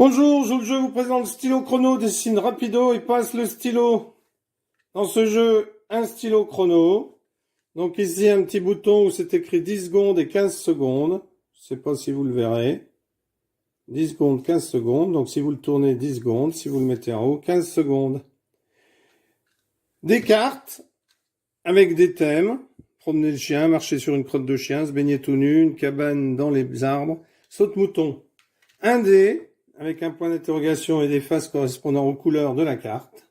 Bonjour, joue le jeu vous présente le stylo chrono, dessine rapido et passe le stylo. Dans ce jeu, un stylo chrono. Donc ici, un petit bouton où c'est écrit 10 secondes et 15 secondes. Je ne sais pas si vous le verrez. 10 secondes, 15 secondes. Donc si vous le tournez, 10 secondes. Si vous le mettez en haut, 15 secondes. Des cartes avec des thèmes. Promener le chien, marcher sur une crotte de chien, se baigner tout nu, une cabane dans les arbres, saute-mouton. Un dé avec un point d'interrogation et des faces correspondant aux couleurs de la carte.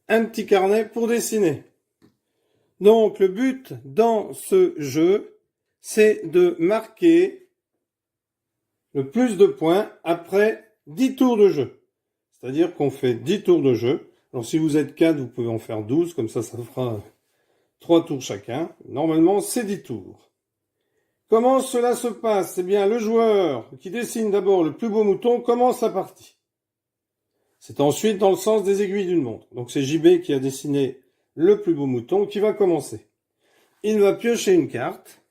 Un petit carnet pour dessiner. Donc le but dans ce jeu, c'est de marquer le plus de points après 10 tours de jeu. C'est-à-dire qu'on fait 10 tours de jeu. Alors si vous êtes 4, vous pouvez en faire 12, comme ça fera 3 tours chacun. Normalement, c'est 10 tours. Comment cela se passe? Eh bien, le joueur qui dessine d'abord le plus beau mouton commence la partie. C'est ensuite dans le sens des aiguilles d'une montre. Donc c'est JB qui a dessiné le plus beau mouton qui va commencer. Il va piocher une carte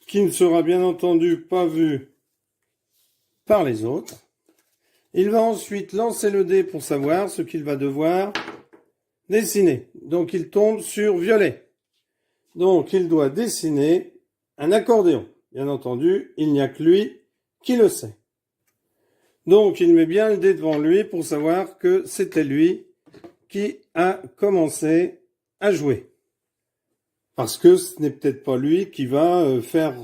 qui ne sera bien entendu pas vue par les autres. Il va ensuite lancer le dé pour savoir ce qu'il va devoir dessiner. Donc il tombe sur violet. Donc il doit dessiner un accordéon. Bien entendu, il n'y a que lui qui le sait. Donc il met bien le dé devant lui pour savoir que c'était lui qui a commencé à jouer. Parce que ce n'est peut-être pas lui qui va faire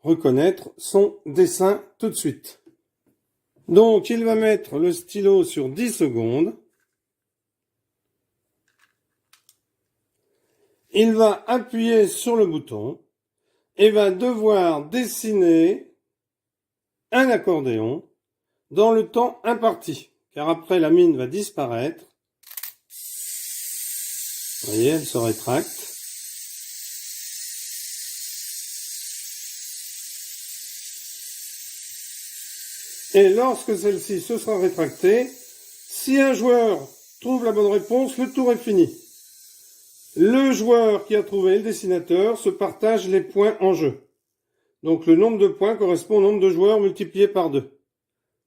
reconnaître son dessin tout de suite. Donc il va mettre le stylo sur 10 secondes. Il va appuyer sur le bouton et va devoir dessiner un accordéon dans le temps imparti, car après la mine va disparaître. Vous voyez, elle se rétracte. Et lorsque celle-ci se sera rétractée, si un joueur trouve la bonne réponse, le tour est fini. Le joueur qui a trouvé le dessinateur se partage les points en jeu. Donc le nombre de points correspond au nombre de joueurs multiplié par 2.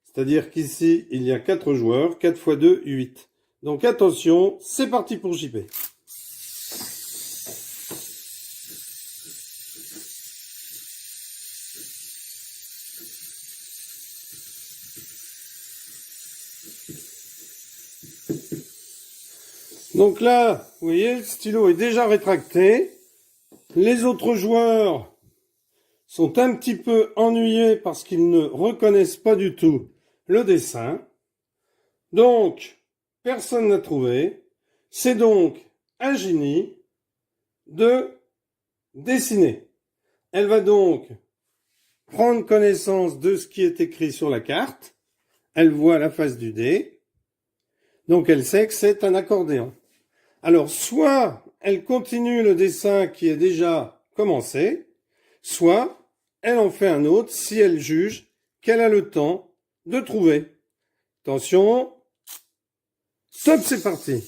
C'est-à-dire qu'ici, il y a 4 joueurs, 4 x 2, 8. Donc attention, c'est parti pour JP. Donc là, vous voyez, le stylo est déjà rétracté. Les autres joueurs sont un petit peu ennuyés parce qu'ils ne reconnaissent pas du tout le dessin. Donc, personne n'a trouvé. C'est donc à Ginny de dessiner. Elle va donc prendre connaissance de ce qui est écrit sur la carte. Elle voit la face du dé. Donc elle sait que c'est un accordéon. Alors, soit elle continue le dessin qui est déjà commencé, soit elle en fait un autre si elle juge qu'elle a le temps de trouver. Attention, stop, c'est parti.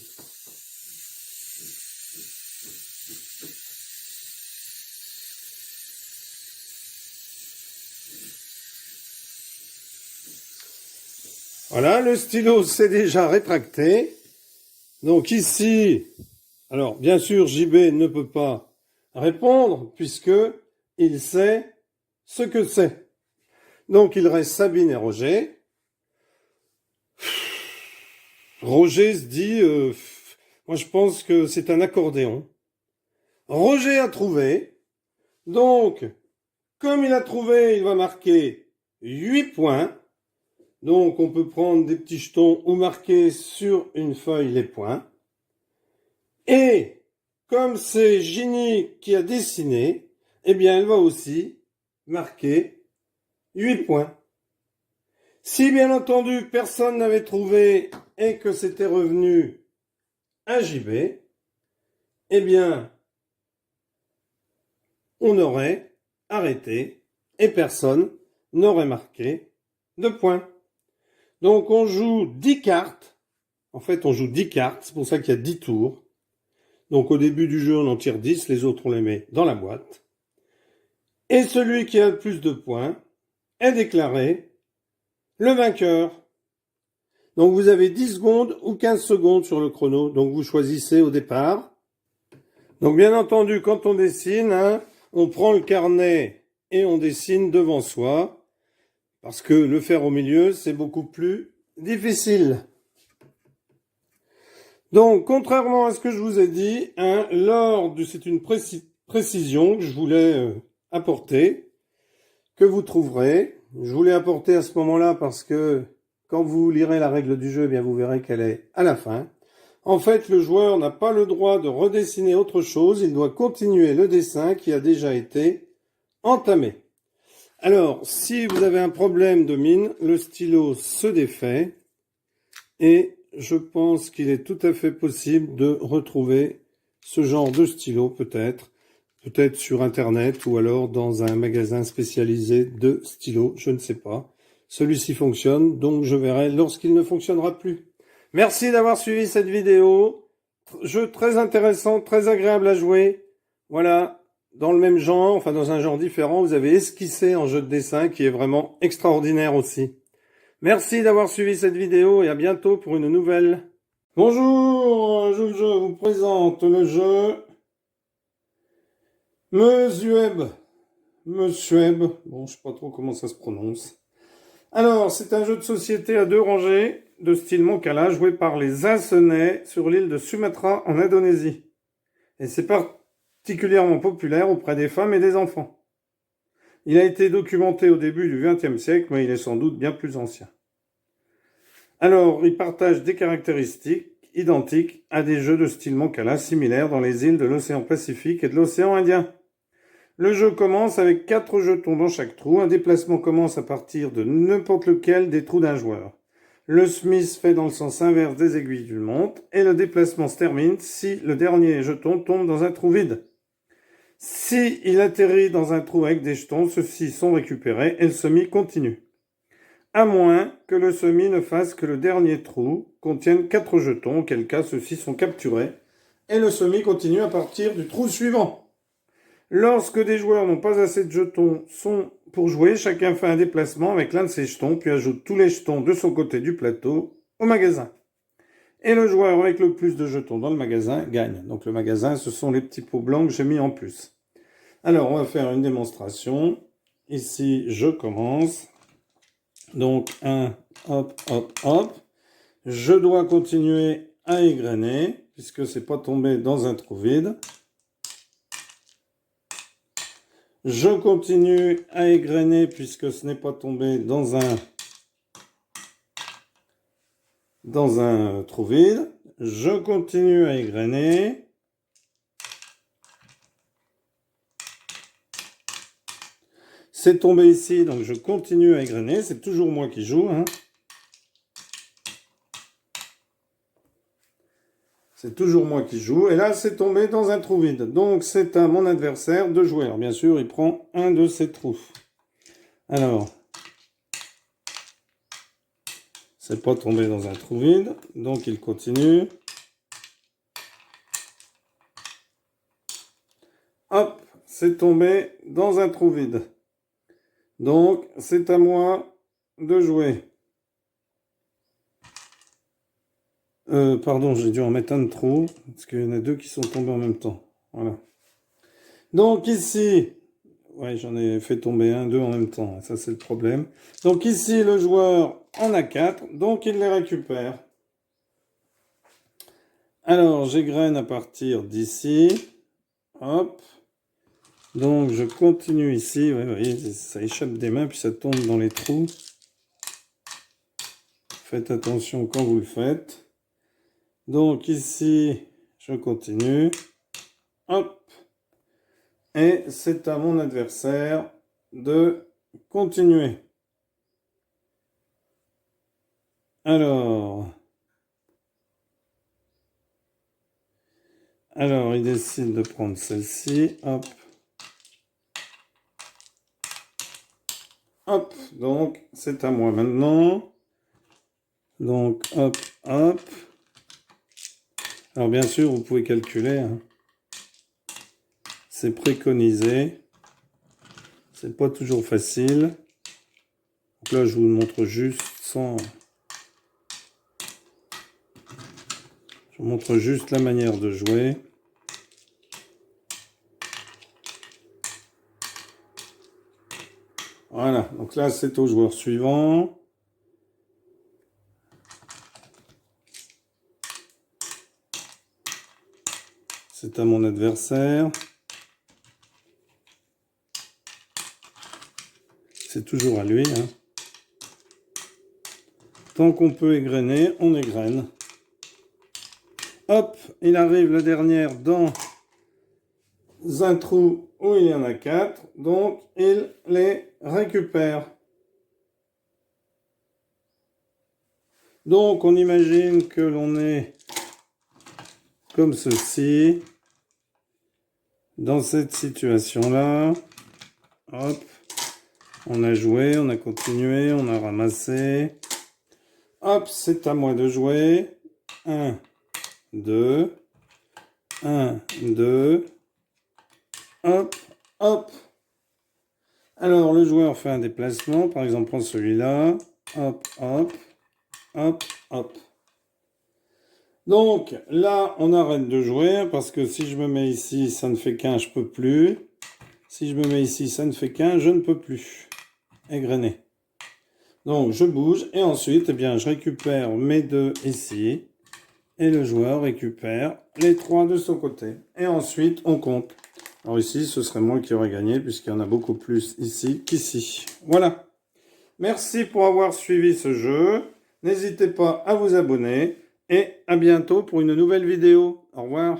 Voilà, le stylo s'est déjà rétracté. Donc ici, alors bien sûr JB ne peut pas répondre puisque il sait ce que c'est. Donc il reste Sabine et Roger. Roger se dit, moi je pense que c'est un accordéon. Roger a trouvé. Donc, comme il a trouvé, il va marquer 8 points. Donc on peut prendre des petits jetons ou marquer sur une feuille les points. Et comme c'est Ginny qui a dessiné, eh bien elle va aussi marquer 8 points. Si bien entendu personne n'avait trouvé et que c'était revenu à JB, eh bien on aurait arrêté et personne n'aurait marqué de points. Donc on joue 10 cartes. En fait, on joue 10 cartes. C'est pour ça qu'il y a 10 tours. Donc au début du jeu, on en tire 10. Les autres, on les met dans la boîte. Et celui qui a le plus de points, est déclaré le vainqueur. Donc vous avez 10 secondes ou 15 secondes sur le chrono, donc vous choisissez au départ. Donc bien entendu, quand on dessine, hein, on prend le carnet et on dessine devant soi, parce que le faire au milieu, c'est beaucoup plus difficile. Donc, contrairement à ce que je vous ai dit, hein, c'est une précision que je voulais apporter, que vous trouverez. Je voulais apporter à ce moment-là parce que quand vous lirez la règle du jeu, eh bien vous verrez qu'elle est à la fin. En fait, le joueur n'a pas le droit de redessiner autre chose, il doit continuer le dessin qui a déjà été entamé. Alors, si vous avez un problème de mine, le stylo se défait et je pense qu'il est tout à fait possible de retrouver ce genre de stylo peut-être sur Internet ou alors dans un magasin spécialisé de stylos, je ne sais pas. Celui-ci fonctionne, donc je verrai lorsqu'il ne fonctionnera plus. Merci d'avoir suivi cette vidéo. Jeu très intéressant, très agréable à jouer. Voilà, dans le même genre, enfin dans un genre différent, vous avez esquissé en jeu de dessin qui est vraiment extraordinaire aussi. Merci d'avoir suivi cette vidéo et à bientôt pour une nouvelle. Bonjour, je vous présente le jeu Mesueb. Bon, je sais pas trop comment ça se prononce. Alors, c'est un jeu de société à 2 rangées, de style Moncala, joué par les Asenais sur l'île de Sumatra en Indonésie. Et c'est particulièrement populaire auprès des femmes et des enfants. Il a été documenté au début du XXe siècle, mais il est sans doute bien plus ancien. Alors, il partage des caractéristiques identiques à des jeux de style Moncala similaires dans les îles de l'océan Pacifique et de l'océan Indien. Le jeu commence avec 4 jetons dans chaque trou. Un déplacement commence à partir de n'importe lequel des trous d'un joueur. Le Smith fait dans le sens inverse des aiguilles d'une montre et le déplacement se termine si le dernier jeton tombe dans un trou vide. Si il atterrit dans un trou avec des jetons, ceux-ci sont récupérés et le semis continue. À moins que le semis ne fasse que le dernier trou contienne 4 jetons, auquel cas ceux-ci sont capturés et le semis continue à partir du trou suivant. Lorsque des joueurs n'ont pas assez de jetons pour jouer, chacun fait un déplacement avec l'un de ses jetons, puis ajoute tous les jetons de son côté du plateau au magasin. Et le joueur avec le plus de jetons dans le magasin gagne. Donc le magasin, ce sont les petits pots blancs que j'ai mis en plus. Alors, on va faire une démonstration. Ici, je commence. Donc, 1, hop, hop, hop. Je dois continuer à égrener, puisque c'est pas tombé dans un trou vide. Je continue à égrener puisque ce n'est pas tombé dans un trou vide. Je continue à égrener. C'est tombé ici, donc je continue à égrener. C'est toujours moi qui joue, hein. C'est toujours moi qui joue. Et là, c'est tombé dans un trou vide. Donc, c'est à mon adversaire de jouer. Alors, bien sûr, il prend un de ces trous. Alors, c'est pas tombé dans un trou vide. Donc, il continue. Hop, c'est tombé dans un trou vide. Donc, c'est à moi de jouer. Pardon, j'ai dû en mettre un de trop, parce qu'il y en a 2 qui sont tombés en même temps. Voilà. Donc ici, ouais, j'en ai fait tomber 1, 2 en même temps, ça c'est le problème. Donc ici, le joueur en a 4, donc il les récupère. Alors, j'égrène à partir d'ici. Hop. Donc, je continue ici. Ouais, vous voyez, ça échappe des mains, puis ça tombe dans les trous. Faites attention quand vous le faites. Donc ici, je continue. Hop. Et c'est à mon adversaire de continuer. Alors, il décide de prendre celle-ci. Hop. Hop. Donc, c'est à moi maintenant. Donc, hop, hop. Alors, bien sûr, vous pouvez calculer, hein. C'est préconisé. C'est pas toujours facile. Donc là, je vous montre juste sans... Je vous montre juste la manière de jouer. Voilà, donc là, c'est au joueur suivant. C'est à mon adversaire. C'est toujours à lui. Hein. Tant qu'on peut égrener, on égrène. Hop, il arrive la dernière dans un trou où il y en a 4. Donc, il les récupère. Donc, on imagine que l'on est comme ceci. Dans cette situation-là. Hop. On a joué, on a continué, on a ramassé. Hop, c'est à moi de jouer. 1, 2. 1, 2. Hop, hop. Alors, le joueur fait un déplacement. Par exemple, prend celui-là. Hop, hop. Hop, hop. Donc, là, on arrête de jouer. Parce que si je me mets ici, ça ne fait qu'un, je peux plus. Si je me mets ici, ça ne fait qu'un, je ne peux plus. Égrener. Donc, je bouge. Et ensuite, eh bien, je récupère mes 2 ici. Et le joueur récupère les 3 de son côté. Et ensuite, on compte. Alors ici, ce serait moi qui aurais gagné, puisqu'il y en a beaucoup plus ici qu'ici. Voilà. Merci pour avoir suivi ce jeu. N'hésitez pas à vous abonner. Et à bientôt pour une nouvelle vidéo. Au revoir.